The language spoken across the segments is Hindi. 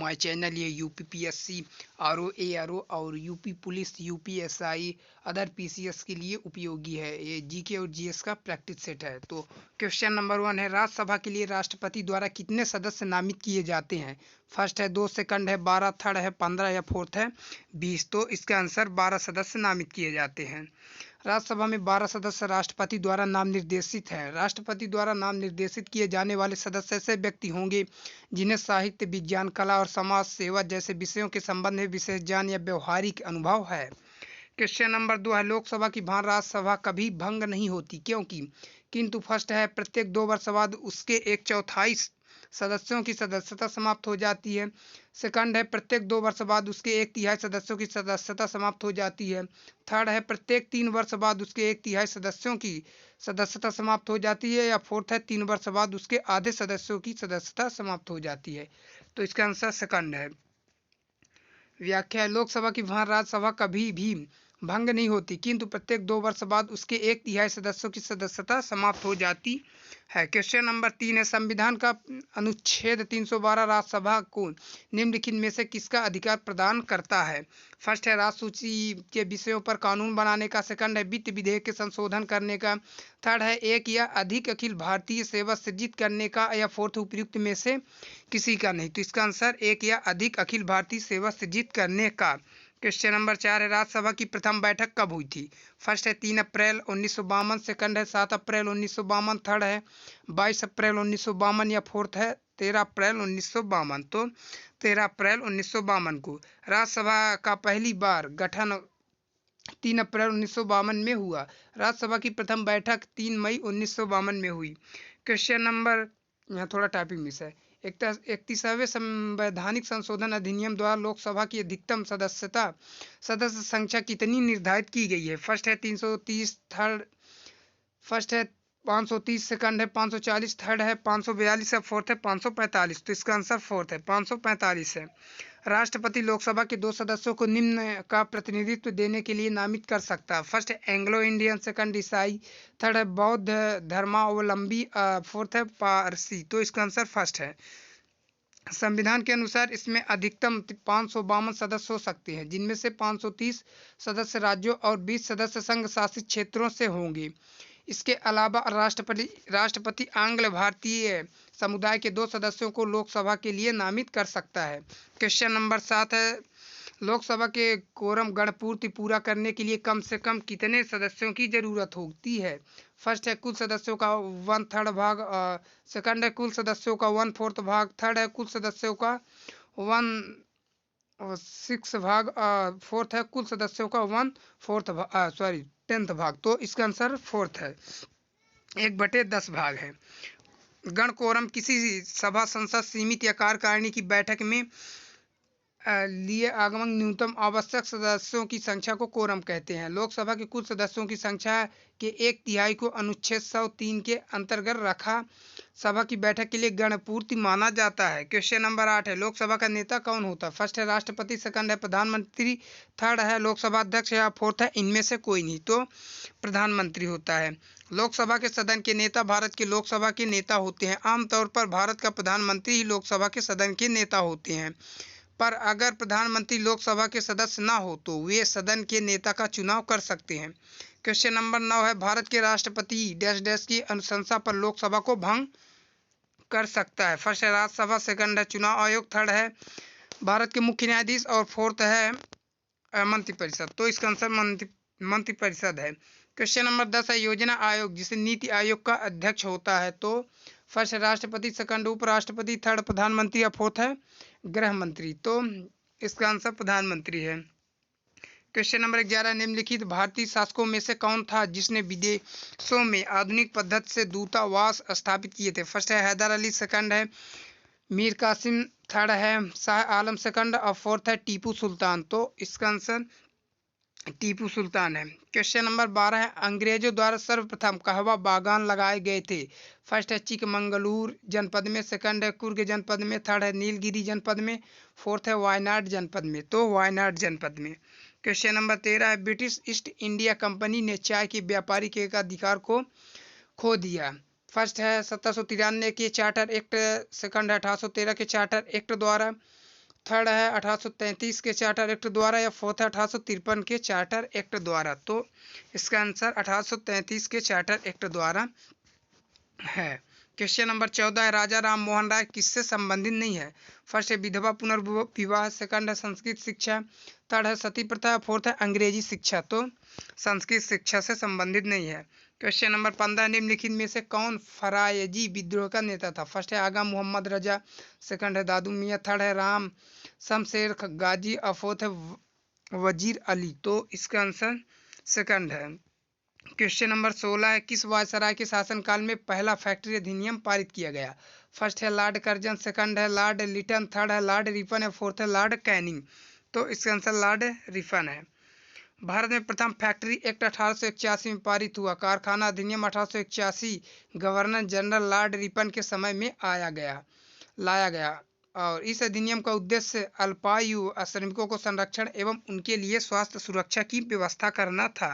My channel. ये यूपीपीएससी, आरओ, एआरओ और UP police, UPSI, other PCS के लिए उपयोगी है। ये जीके और जीएस का प्रैक्टिस सेट है। तो क्वेश्चन नंबर 1 है, राज्यसभा के लिए राष्ट्रपति द्वारा कितने सदस्य नामित किए जाते हैं? फर्स्ट है 2, सेकंड है 12, थर्ड है 15 या फोर्थ है 20। तो इसका आंसर 12 सदस्य नामित किए जाते हैं। राज्यसभा में 12 सदस्य राष्ट्रपति द्वारा नाम निर्देशित हैं। राष्ट्रपति द्वारा नाम निर्देशित किए जाने वाले सदस्य ऐसे व्यक्ति होंगे जिन्हें साहित्य, विज्ञान, कला और समाज सेवा जैसे विषयों के संबंध में विशेष ज्ञान या व्यवहारिक अनुभव है। क्वेश्चन नंबर 2 है, लोकसभा की भांति राज्यसभा कभी भंग नहीं होती, क्योंकि? किंतु फर्स्ट है, प्रत्येक 2 वर्ष बाद उसके 1/4 सदस्यों की सदस्यता समाप्त हो जाती है। सेकंड है, प्रत्येक 2 वर्ष बाद उसके 1/3 सदस्यों की सदस्यता समाप्त हो जाती है। थर्ड है, प्रत्येक 3 वर्ष बाद उसके 1/3 सदस्यों की सदस्यता समाप्त हो जाती है। या फोर्थ है, 3 वर्ष बाद उसके आधे सदस्यों की सदस्यता समाप्त हो जाती है। तो इसका आंसर सेकंड है। व्याख्या, लोकसभा की भांति राज्यसभा कभी भी भंग नहीं होती, किंतु प्रत्येक 2 वर्ष बाद उसके 1/3 सदस्यों की सदस्यता समाप्त हो जाती है। क्वेश्चन नंबर 3 है, संविधान का अनुच्छेद 312 राज्यसभा को निम्नलिखित में से किसका अधिकार प्रदान करता है? फर्स्ट है, राज्य सूची के विषयों पर कानून बनाने का। सेकंड है, वित्त विधेयक के संशोधन करने का। थर्ड है, एक या अधिक अखिल भारतीय सेवा सृजित करने का। या फोर्थ, उपयुक्त में से किसी का नहीं। तो इसका आंसर एक या अधिक अखिल भारतीय सेवा सृजित करने का। क्वेश्चन नंबर 4 है, राज्यसभा की प्रथम बैठक कब हुई थी? फर्स्ट है 3 अप्रैल 1952, सेकंड है 7 अप्रैल 1952, थर्ड है 22 अप्रैल 1952 या फोर्थ है 13 अप्रैल 1952। तो 13 अप्रैल 1952 को राज्यसभा का पहली बार गठन 3 अप्रैल 1952 में हुआ। राज्यसभा की प्रथम बैठक 3 मई 1952 में हुई। क्वेश्चन नंबर, यहाँ थोड़ा टाइपिंग मिस है। 31वें संवैधानिक संशोधन अधिनियम द्वारा लोकसभा की अधिकतम सदस्य संख्या कितनी निर्धारित की गई है? फर्स्ट है 330, फर्स्ट है 530, सेकंड है 540, थर्ड है 542 या फोर्थ है 545। तो इसका आंसर फोर्थ है, 545 है। राष्ट्रपति लोकसभा के 2 सदस्यों को निम्न का प्रतिनिधित्व देने के लिए नामित कर सकता है। फर्स्ट है एंग्लो इंडियन, सेकंड ईसाई, थर्ड है बौद्ध धर्मावलंबी, फोर्थ है पारसी। तो इसका आंसर फर्स्ट है। संविधान के अनुसार इसमें अधिकतम 552 सदस्य हो सकते हैं, जिनमें से 530 सदस्य राज्यों और 20 सदस्य संघ शासित क्षेत्रों से होंगे। इसके अलावा राष्ट्रपति आंग्ल भारतीय समुदाय के 2 सदस्यों को लोकसभा के लिए नामित कर सकता है। क्वेश्चन नंबर 7 है, लोकसभा के कोरम गणपूर्ति पूरा करने के लिए कम से कम कितने सदस्यों की जरूरत होती है? फर्स्ट है कुल सदस्यों का 1/3 भाग, सेकंड है कुल सदस्यों का 1/4 भाग, थर्ड है कुल सदस्यों का 1/6 भाग, फोर्थ है कुल सदस्यों का 10th भाग। तो इसका आंसर फोर्थ है, 1/10 भाग है। गण कोरम किसी सभा, संसद, सीमित या कार्यकारिणी की बैठक में लिए आगमन न्यूनतम आवश्यक सदस्यों की संख्या को कोरम कहते हैं। लोकसभा के कुल सदस्यों की संख्या के 1/3 को अनुच्छेद 103 के अंतर्गत रखा सभा की बैठक के लिए गणपूर्ति माना जाता है। क्वेश्चन नंबर 8 है, लोकसभा का नेता कौन होता है? फर्स्ट है राष्ट्रपति, सेकंड है प्रधानमंत्री, थर्ड है लोकसभा अध्यक्ष या फोर्थ है इनमें से कोई नहीं। तो प्रधानमंत्री होता है। लोकसभा के सदन के नेता भारत के लोकसभा के नेता होते हैं। आमतौर पर भारत का प्रधानमंत्री ही लोकसभा के सदन के नेता होते हैं, पर अगर प्रधानमंत्री लोकसभा के सदस्य ना हो तो वे सदन के नेता का चुनाव कर सकते हैं। क्वेश्चन नंबर 9 है, भारत के राष्ट्रपति डैश डैश की अनुशंसा पर लोकसभा को भंग कर सकता है। फर्स्ट है राज्यसभा, सेकंड है चुनाव आयोग, थर्ड है भारत के मुख्य न्यायाधीश और फोर्थ है मंत्रिपरिषद। तो इसका आंसर मंत्रिपरिषद है। क्वेश्चन नंबर 10 है, योजना आयोग जिसे नीति आयोग का अध्यक्ष होता है। तो फर्स्ट है राष्ट्रपति, सेकंड उपराष्ट्रपति, थर्ड प्रधानमंत्री या फोर्थ है गृह मंत्री। तो इसका आंसर प्रधानमंत्री है। क्वेश्चन नंबर 11, निम्नलिखित भारतीय शासकों में से कौन था जिसने विदेशों में आधुनिक पद्धति से दूतावास स्थापित किए थे? फर्स्ट है हैदर अली, सेकंड है मीर कासिम, थर्ड है शाह आलम सेकंड और फोर्थ है टीपू सुल्तान। तो इसका आंसर टीपू सुल्तान है। क्वेश्चन नंबर 12 है, अंग्रेजों द्वारा सर्वप्रथम कहवा बागान लगाए गए थे? फर्स्ट है चिकमंगलूर जनपद में, सेकंड है कुर्ग जनपद में, थर्ड है नीलगिरी जनपद में, फोर्थ है वायनाड जनपद में। तो वायनाड जनपद में। क्वेश्चन नंबर 13 है, ब्रिटिश ईस्ट इंडिया कंपनी ने चाय के व्यापारी के अधिकार को खो दिया। फर्स्ट है 1793 के चार्टर एक्ट, सेकंड है 1813 के चार्टर एक्ट द्वारा, थर्ड है 1833 के चार्टर एक्ट द्वारा, या फोर्थ है 1853 के चार्टर एक्ट द्वारा। तो इसका आंसर 1833 के चार्टर एक्ट द्वारा है। क्वेश्चन नंबर 14 है राजा राम मोहन राय किससे संबंधित नहीं है? फर्स्ट है विधवा पुनर्विवाह, सेकंड है संस्कृत शिक्षा, थर्ड है सती प्रथा, फोर्थ है अंग्रेजी शिक्षा। तो संस्कृत शिक्षा से संबंधित नहीं है। क्वेश्चन नंबर 15 निम्नलिखित में से कौन फरायजी विद्रोह का नेता था? फर्स्ट है आगा मोहम्मद रजा, सेकंड है दादू मियाँ, थर्ड है राम शमशेर गाजी और फोर्थ है वजीर अली। तो इसका आंसर सेकंड है। क्वेश्चन नंबर 16 है किस वायसराय के शासनकाल में पहला फैक्ट्री अधिनियम पारित किया गया? फर्स्ट है लॉर्ड कर्जन, सेकंड है लॉर्ड लिटन, थर्ड है लॉर्ड रिपन है, फोर्थ है लॉर्ड कैनिंग। तो इसका आंसर लॉर्ड रिपन है। भारत में प्रथम फैक्ट्री एक्ट 1881 में पारित हुआ। कारखाना अधिनियम 1881 गवर्नर जनरल लॉर्ड रिपन के समय में लाया गया और इस अधिनियम का उद्देश्य अल्पायु श्रमिकों को संरक्षण एवं उनके लिए स्वास्थ्य सुरक्षा की व्यवस्था करना था।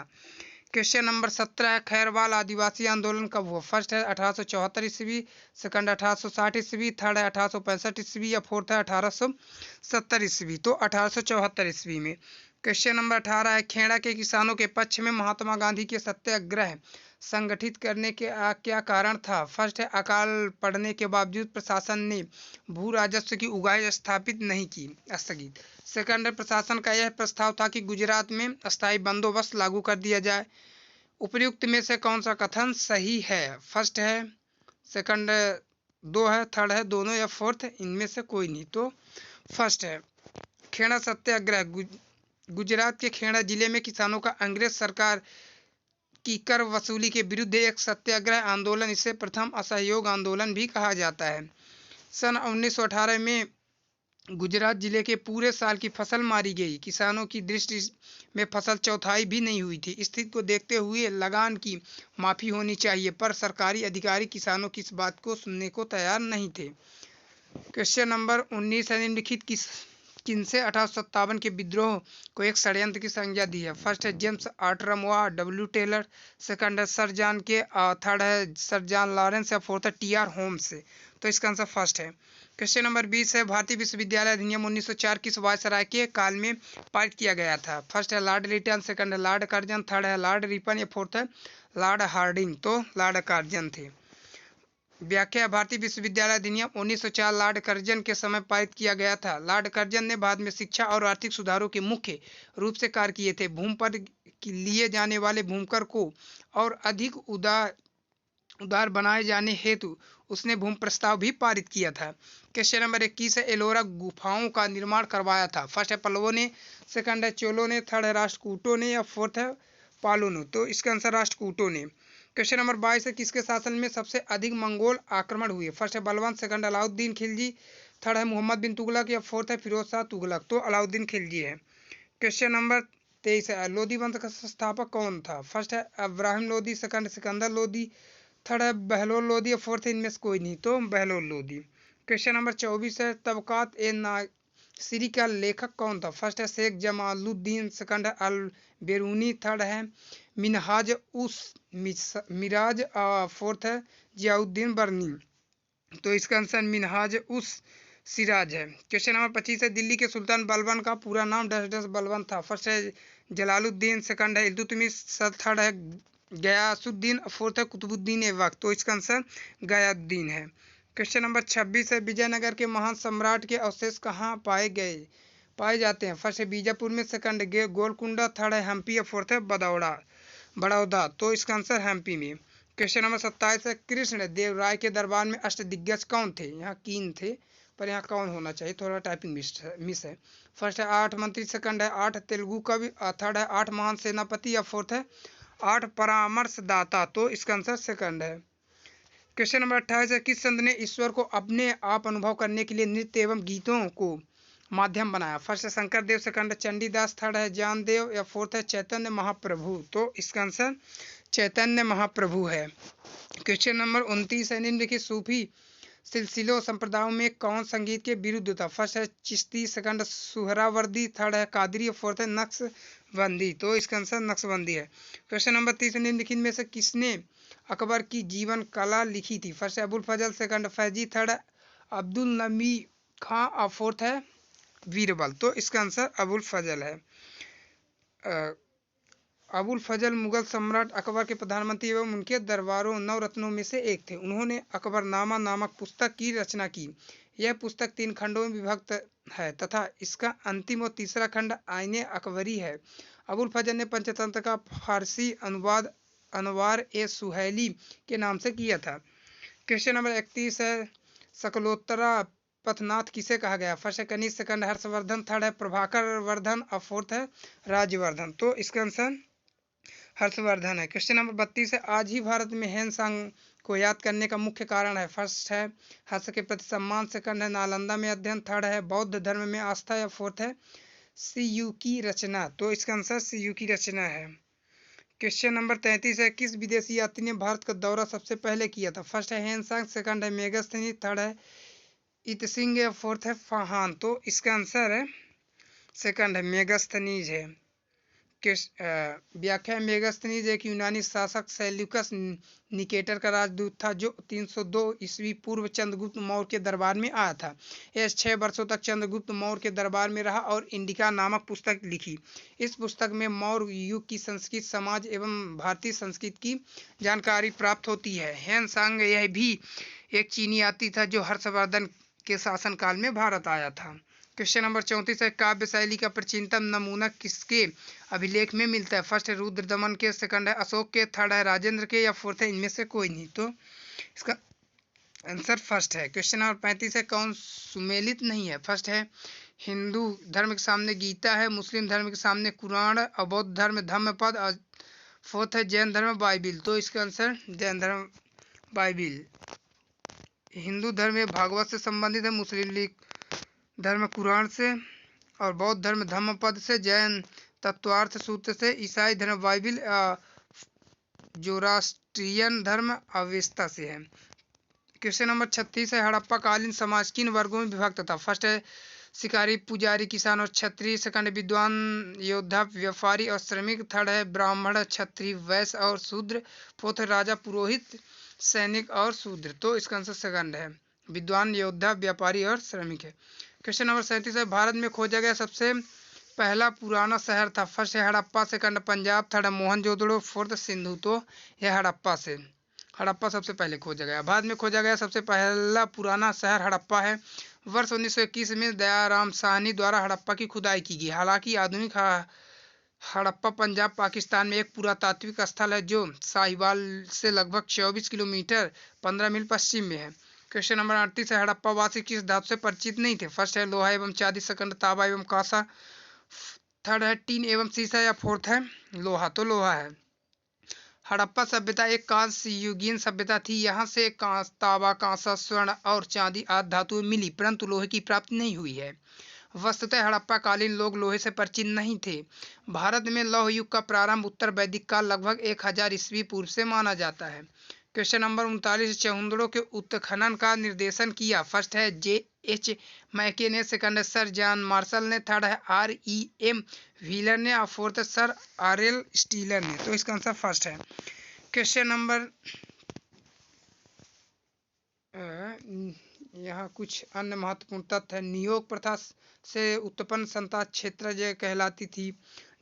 क्वेश्चन नंबर 17 है खैरवाल आदिवासी आंदोलन कब हुआ? फर्स्ट है 1874 ईस्वी, सेकंड 1860 ईस्वी, थर्ड है 1865 ईस्वी या फोर्थ है 1870 ईस्वी। तो 1874 ईस्वी में। क्वेश्चन नंबर 18 है खेड़ा के किसानों के पक्ष में महात्मा गांधी के सत्याग्रह संगठित करने के क्या कारण था? फर्स्ट है अकाल पड़ने के बावजूद प्रशासन ने भू राजस्व की उगाही स्थापित नहीं की, स्थगित। सेकंड है प्रशासन का यह प्रस्ताव था कि गुजरात में अस्थायी बंदोबस्त लागू कर दिया जाए। उपयुक्त में से कौन सा कथन सही है? फर्स्ट है, सेकंड दो है, थर्ड है दोनों या फोर्थ इनमें से कोई नहीं। तो फर्स्ट है खेड़ा सत्याग्रह गुजरात के खेड़ा जिले में किसानों का अंग्रेज सरकार की कर वसूली के विरुद्ध एक सत्याग्रह आंदोलन, इसे प्रथम असहयोग आंदोलन भी कहा जाता है। सन 1918 में गुजरात जिले के पूरे साल की फसल मारी गई। किसानों की दृष्टि में फसल चौथाई भी नहीं हुई थी। स्थिति को देखते हुए लगान की माफी होनी चाहिए, पर सरकारी अधिकारी किसानों की इस बात को सुनने को तैयार नहीं थे। क्वेश्चन नंबर 19 है निम्नलिखित किनसे 1857 के विद्रोह को एक षड्यंत्र की संज्ञा दी है? फर्स्ट है जेम्स आर्टरमवा, डब्ल्यू टेलर, सेकंड है सर जॉन के, थर्ड है सर जॉन लॉरेंस या फोर्थ है टी आर होम्स। तो इसका आंसर फर्स्ट है। क्वेश्चन नंबर 20 है भारतीय विश्वविद्यालय अधिनियम 1904 किस वायसराय के काल में पारित किया गया था? फर्स्ट है लॉर्ड लिटन, सेकंड है लॉर्ड कर्जन, थर्ड है लॉर्ड रिपन या फोर्थ है लॉर्ड हार्डिंग। तो लॉर्ड कर्जन थे। व्याख्या भारतीय विश्वविद्यालय अधिनियम 1904 लॉर्ड कर्जन के समय पारित किया गया था। लॉर्ड कर्जन ने बाद में शिक्षा और आर्थिक सुधारों के मुख्य रूप से कार्य किए थे। भूमि पर लिए जाने वाले भूमिकर को और अधिक उदार बनाए जाने हेतु उसने भूमि प्रस्ताव भी पारित किया था। क्वेश्चन नंबर 21 है एलोरा गुफाओं का निर्माण करवाया था? फर्स्ट है पल्लवों ने, सेकंड है चोलों ने, थर्ड है राष्ट्रकूटों ने या फोर्थ है पालों ने। तो इसका आंसर राष्ट्रकूटों ने। क्वेश्चन नंबर 22 है किसके शासन में सबसे अधिक मंगोल आक्रमण हुए? फर्स्ट है बलवंत, सेकंड अलाउद्दीन खिलजी, थर्ड है मोहम्मद बिन तुगलक या फोर्थ है फिरोज शाह तुगलक। तो अलाउद्दीन खिलजी है। क्वेश्चन नंबर 23 है लोधी वंश का संस्थापक कौन था? फर्स्ट है इब्राहिम लोधी, सेकंड सिकंदर लोधी, थर्ड है बहलोल लोधी, फोर्थ इनमें से कोई नहीं। तो बहलोल लोधी। क्वेश्चन नंबर 24 है तबकात ए नासिरी का लेखक कौन था? फर्स्ट है शेख जमालुद्दीन, सेकंड है अल बेरूनी, थर्ड है मिनहाज उस मिराज, फोर्थ है जियाउद्दीन बर्नी। तो इसका आंसर मिनहाज उस सिराज है। क्वेश्चन नंबर 25 है दिल्ली के सुल्तान बलबन का पूरा नाम डस डस बलबन था? फर्स्ट है जलालुद्दीन, सेकंड है इल्तुतमिश, थर्ड है गयासुद्दीन, फोर्थ है कुतुबुद्दीन ऐबक। तो इसका आंसर गयासुद्दीन है। क्वेश्चन नंबर 26 है विजयनगर के महान सम्राट के अवशेष कहाँ पाए जाते हैं? फर्स्ट है बीजापुर में, सेकंड गोलकुंडा, थर्ड है हम्पी या फोर्थ है बड़ौदा। तो इसका आंसर हम्पी में। क्वेश्चन नंबर 27 है कृष्ण देव राय के दरबार में अष्टदिग्गज कौन थे? यहाँ कीन थे पर यहाँ कौन होना चाहिए, थोड़ा टाइपिंग मिस है। फर्स्ट है 8 मंत्री, सेकंड है 8 तेलुगु कवि, थर्ड है 8 महान सेनापति या फोर्थ है 8 परामर्शदाता। तो इसका आंसर सेकंड है। क्वेश्चन नंबर 28 है किस संत ने ईश्वर को अपने आप अनुभव करने के लिए नृत्य एवं गीतों को माध्यम बनाया? फर्स्ट है शंकर देव, सेकंड है चंडीदास, थर्ड है ज्ञानदेव या फोर्थ है चैतन्य महाप्रभु। तो इसका आंसर चैतन्य महाप्रभु है। क्वेश्चन नंबर 29 है निम्नलिखित सूफी सिलसिलों संप्रदायों में कौन संगीत के विरुद्ध था? फर्स्ट है चिश्ती, सेकंड सुहरावर्दी, थर्ड है कादरी, फोर्थ है नक्शबंदी। तो इसका आंसर नक्शबंदी है। क्वेश्चन नंबर 30 निम्नलिखित में से किसने अकबर की जीवन कला लिखी थी? फर्स्ट है अबुल फजल, सेकंड फैजी, थर्ड अब्दुल नबी खां और फोर्थ है बीरबल। तो इसका आंसर अबुल फजल है। अबुल फजल मुगल सम्राट अकबर के प्रधानमंत्री एवं उनके दरबारों नवरत्नों में से एक थे। उन्होंने अकबरनामा नामक पुस्तक की रचना की। यह पुस्तक 3 खंडों में विभक्त है तथा इसका अंतिम और तीसरा खंड आईने अकबरी है। अबुल फजल ने पंचतंत्र का फारसी अनुवाद अनवार ए सुहैली के नाम से किया था। क्वेश्चन नंबर 31 है, सकलोत्तरा पथनाथ किसे कहा गया? फर्स्ट है कनिष्क, सेकंड हर्षवर्धन, थर्ड है प्रभाकर वर्धन और फोर्थ है राज्यवर्धन। तो इसका आंसर हर्षवर्धन है। क्वेश्चन नंबर 32 है, आज ही भारत में हेनसांग को याद करने का मुख्य कारण है? फर्स्ट है हर्ष के प्रति सम्मान, सेकंड है नालंदा में अध्ययन, थर्ड है बौद्ध धर्म में आस्था या फोर्थ है सीयू की रचना। तो इसका आंसर सीयू की रचना है। क्वेश्चन नंबर 33 है, किस विदेशी यात्री ने भारत का दौरा सबसे पहले किया था? फर्स्ट है हेनसांग, सेकंड है मेगस्थनी, थर्ड है इतसिंग या फोर्थ है फाहान। तो इसका आंसर है सेकंड है मेगस्थनीज है। व्याख्या, मेगस्थनीज एक यूनानी शासक सेल्यूकस निकेटर का राजदूत था जो 302 ईस्वी पूर्व चंद्रगुप्त मौर्य के दरबार में आया था। यह 6 वर्षों तक चंद्रगुप्त मौर्य के दरबार में रहा और इंडिका नामक पुस्तक लिखी। इस पुस्तक में मौर्य युग की संस्कृति, समाज एवं भारतीय संस्कृति की जानकारी प्राप्त होती है। हेनसांग यह भी एक चीनी यात्री था जो हर्षवर्धन के शासनकाल में भारत आया था। क्वेश्चन नंबर 34 है, काव्य शैली का प्राचीनतम नमूना किसके अभिलेख में मिलता है? फर्स्ट है रुद्रदमन के, सेकंड है अशोक के, थर्ड है राजेंद्र के या फोर्थ है इनमें से कोई नहीं। तो इसका आंसर फर्स्ट है। क्वेश्चन नंबर 35 है, कौन सुमेलित नहीं है? फर्स्ट है हिंदू धर्म के सामने गीता है, मुस्लिम धर्म के सामने कुरान और बौद्ध धर्म धम्मपद और फोर्थ है जैन धर्म बाइबिल। तो इसका आंसर जैन धर्म बाइबिल। हिंदू धर्म में भागवत से संबंधित है, मुस्लिम लीग धर्म कुरान से और बौद्ध धर्म धम्मपद से, जैन तत्वार्थ सूत्र से, ईसाई धर्म बाइबिल, जोरास्ट्रियन धर्म अवेस्ता से है। क्वेश्चन नंबर 36 है, हड़प्पा कालीन समाज किन वर्गों में विभक्त था? फर्स्ट है शिकारी, पुजारी, किसान और क्षत्रिय, सेकंड है विद्वान, योद्धा, व्यापारी और श्रमिक, थर्ड है ब्राह्मण, क्षत्रिय, वैश्य और शूद्र, फोर्थ है राजा, पुरोहित, सैनिक और शूद्र। तो इसका आंसर सेकंड है विद्वान, योद्धा, व्यापारी और श्रमिक है। क्वेश्चन नंबर 37 है, भारत में खोजा गया सबसे पहला पुराना शहर था? फर्स्ट है हड़प्पा, सेकंड पंजाब, थर्ड है मोहनजोदड़ो, फोर्थ सिंधु। तो यह हड़प्पा सबसे पहले खोजा गया। भारत में खोजा गया सबसे पहला पुराना शहर हड़प्पा है। वर्ष 1921 में दयाराम साहनी द्वारा हड़प्पा की खुदाई की गई। हालांकि आधुनिक हड़प्पा पंजाब पाकिस्तान में एक पुरातात्विक स्थल है जो साहिवाल से लगभग 24 किलोमीटर 15 मील पश्चिम में है। क्वेश्चन नंबर 38 है, हड़प्पा वासी किस धातु से परिचित नहीं थे? फर्स्ट है लोहा एवं चांदी, सेकंड तांबा एवं कांसा, थर्ड है टीन एवं सीसा या फोर्थ है लोहा। तो लोहा है। हड़प्पा सभ्यता एक कांस्य युगीन सभ्यता थी। यहाँ से तांबा, कांसा, स्वर्ण और चांदी आदि धातुएं मिली परंतु लोहे की प्राप्ति नहीं हुई है। वस्तुतः हड़प्पा कालीन लोग लोहे से परिचित नहीं थे। भारत में लौह युग का प्रारंभ उत्तर वैदिक काल लगभग 1000 ईस्वी पूर्व से माना जाता है। क्वेश्चन नंबर 39, चहुंदड़ों के उत्खनन का निर्देशन किया? फर्स्ट है J.H. मैके ने, सेकंड है सर जॉन मार्शल ने, थर्ड है R.E.M. व्हीलर ने और फोर्थ है सर R.L. स्टीलर ने। तो इसका आंसर फर्स्ट है। क्वेश्चन नंबर यहाँ कुछ अन्य महत्वपूर्ण तथ्य है। नियोग प्रथा से उत्पन्न संतान क्षेत्र जो कहलाती थी,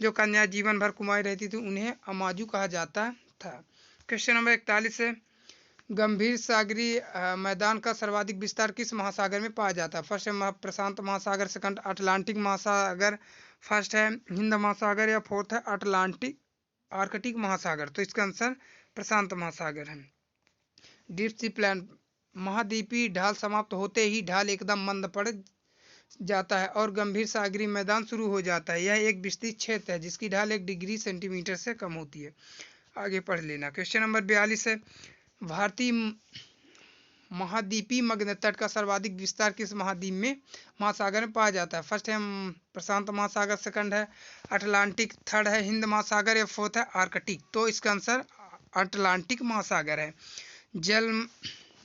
जो कन्या जीवन भर कुमारी रहती थी, उन्हें अमाजू कहा जाता था। क्वेश्चन नंबर 41 है, गंभीर सागरीय मैदान का सर्वाधिक विस्तार किस महासागर में पाया जाता है? फर्स्ट है प्रशांत महासागर, सेकंड अटलांटिक महासागर, फर्स्ट है हिंद महासागर या फोर्थ है आर्कटिक महासागर। तो इसका आंसर प्रशांत महासागर है। डीप सी प्लान, महाद्वीपीय ढाल समाप्त होते ही ढाल एकदम मंद पड़ जाता है और गंभीर सागरीय मैदान शुरू हो जाता है। यह एक विस्तृत क्षेत्र है जिसकी ढाल 1 डिग्री सेंटीमीटर से कम होती है। आगे पढ़ लेना। क्वेश्चन नंबर 42 है, भारतीय महाद्वीपीय मग्न तट का सर्वाधिक विस्तार किस महासागर में पाया जाता है? फर्स्ट है प्रशांत महासागर, सेकंड है अटलांटिक, थर्ड है हिंद महासागर या फोर्थ है आर्कटिक। तो इसका आंसर अटलांटिक महासागर है। जल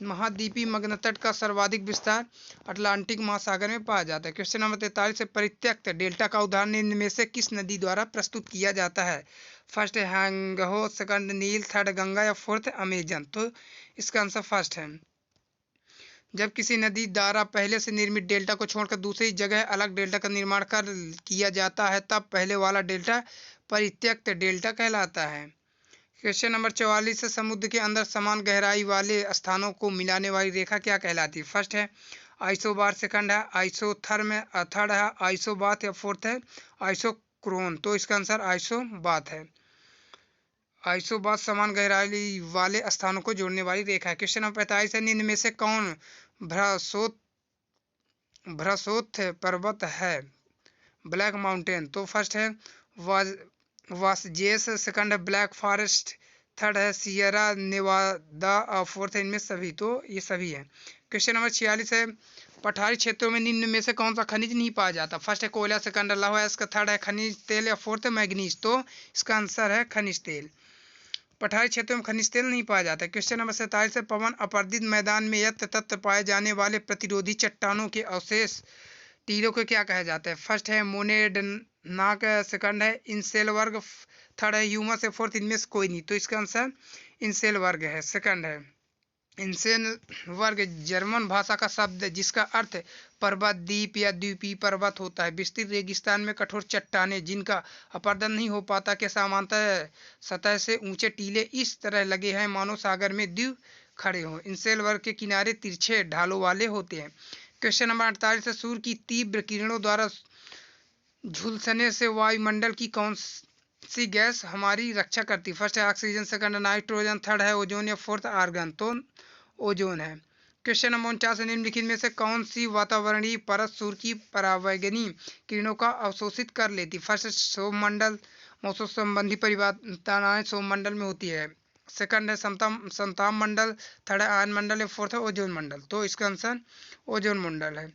महाद्वीपीय मग्न तट का सर्वाधिक विस्तार अटलांटिक महासागर में पाया जाता है। क्वेश्चन नंबर 43 है, परित्यक्त डेल्टा का उदाहरण निम्न में से किस नदी द्वारा प्रस्तुत किया जाता है? फर्स्ट है हैंगहो, सेकंड नील, थर्ड गंगा या फोर्थ अमेजन। तो इसका आंसर फर्स्ट है। जब किसी नदी द्वारा पहले से निर्मित डेल्टा को छोड़कर दूसरी जगह अलग डेल्टा का निर्माण कर किया जाता है तब पहले वाला डेल्टा परित्यक्त डेल्टा कहलाता है। क्वेश्चन नंबर 44 है, समुद्र के अंदर समान गहराई वाले स्थानों को मिलाने वाली रेखा क्या कहलाती है? फर्स्ट है आइसोबार, सेकंड है आइसोथर्म, थर्ड है आइसोबाथ या फोर्थ है आइसोक्रोन। तो इसका आंसर आइसोबाथ है। आइसोबाथ समान गहराई वाले स्थानों को जोड़ने वाली रेखा है। क्वेश्चन नंबर 45 है, निम्न में से कौन भ्रसोथ पर्वत है? Black mountain. तो फर्स्ट है वासजेस, सेकंड है ब्लैक फॉरेस्ट, थर्ड है सियरा नेवादा और फोर्थ है इनमें सभी। तो ये सभी है। क्वेश्चन नंबर 46 है, पठारी क्षेत्रों में निम्न में से कौन सा खनिज नहीं पाया जाता? फर्स्ट है कोयला, सेकंड है लौह अयस्क, थर्ड है खनिज तेल या फोर्थ है मैग्नीज। तो इसका आंसर है खनिज तेल। पठारी क्षेत्रों में खनिज तेल नहीं पाया जाता। क्वेश्चन नंबर 47 है, पवन अपरदित मैदान में यत्र तत्र पाए जाने वाले प्रतिरोधी चट्टानों के अवशेष टीलों को क्या कहा जाता है? फर्स्ट है मोनेडनाक, सेकंड है इंसेलवर्ग, थर्ड है ह्यूमस या फोर्थ इनमें से कोई नहीं। तो इसका आंसर इंसेलवर्ग है। सेकंड है इंसेलवर्ग जर्मन भाषा का शब्द है जिसका अर्थ पर्वत, द्वीप या द्वीपीय पर्वत होता है। विस्तृत रेगिस्तान में कठोर चट्टानें जिनका अपरदन नहीं हो पाता के समांतर सतह से ऊंचे टीले इस तरह लगे हैं मानो सागर में द्वीप खड़े हों। इंसेलवर्ग के किनारे तिरछे ढालों वाले होते हैं। क्वेश्चन नंबर 48 है, सूर्य की तीव्र किरणों द्वारा झुलसने से वायुमंडल की कौन सी गैस हमारी रक्षा करती? फर्स्ट है ऑक्सीजन, सेकंड है नाइट्रोजन, थर्ड है ओजोन या फोर्थ आर्गन। तो ओजोन है। क्वेश्चन नंबर 49 है, निम्नलिखित में से कौन सी वातावरणीय परत सूर्य की परावैंगनी किरणों का अवशोषित कर लेती? फर्स्ट सौरमंडल, मौसम संबंधी परिवर्तनाएं सौरमंडल में होती है। सेकंड है समताप मंडल, थर्ड है आयन मंडल या फोर्थ है ओजोन मंडल। तो इसका आंसर ओजोन मंडल है।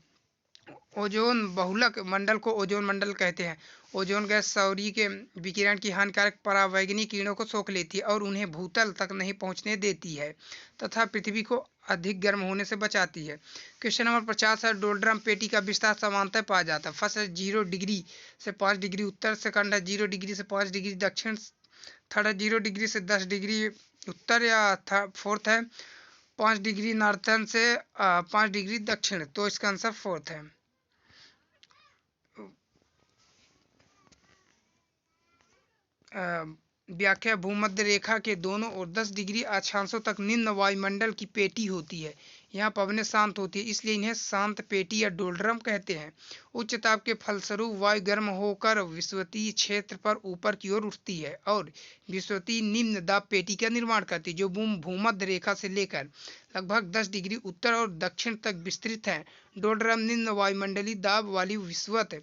ओजोन बहुलक मंडल को ओजोन मंडल कहते हैं। ओजोन गैस सौर्य के विकिरण की हानिकारक परावैंगनी किरणों को सोख लेती है और उन्हें भूतल तक नहीं पहुंचने देती है तथा पृथ्वी को अधिक गर्म होने से बचाती है। क्वेश्चन नंबर 50 है, डोलड्रम पेटी का विस्तार समांतर पाया जाता है। फर्स्ट है 0 डिग्री से 5 डिग्री उत्तर, सेकंड है 0 डिग्री से 5 डिग्री दक्षिण, थर्ड है 0 डिग्री से 10 डिग्री उत्तर या फोर्थ है 5 डिग्री नॉर्थन से 5 डिग्री दक्षिण। तो इसका आंसर फोर्थ है। व्याख्या, भूमध्य रेखा के दोनों ओर 10 डिग्री अक्षांशों तक निम्न वायुमंडल की पेटी होती है। यहाँ पवनें शांत होती है इसलिए इन्हें शांत पेटी या डोलड्रम कहते हैं। उच्च ताप के फलस्वरूप वायु गर्म होकर विषुवतीय क्षेत्र पर ऊपर की ओर उठती है और विषुवतीय निम्न दाब पेटी का निर्माण करती है जो भूमध्य रेखा से लेकर लगभग 10 डिग्री उत्तर और दक्षिण तक विस्तृत है। डोलड्रम निम्न वायुमंडलीय दाब वाली विषुवतीय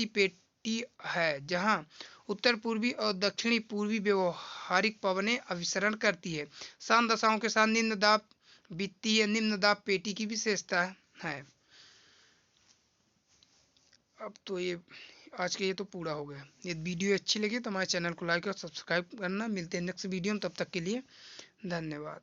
पेटी है जहाँ उत्तर पूर्वी और दक्षिणी पूर्वी व्यवहारिक पवनें अभिसरण करती है। शांत दशाओं के साथ निम्न दाब वित्तीय निम्न दाब पेटी की विशेषता है। अब तो ये आज के ये तो पूरा हो गया। ये वीडियो अच्छी लगी तो हमारे चैनल को लाइक और सब्सक्राइब करना। मिलते हैं नेक्स्ट वीडियो में, तब तक के लिए धन्यवाद।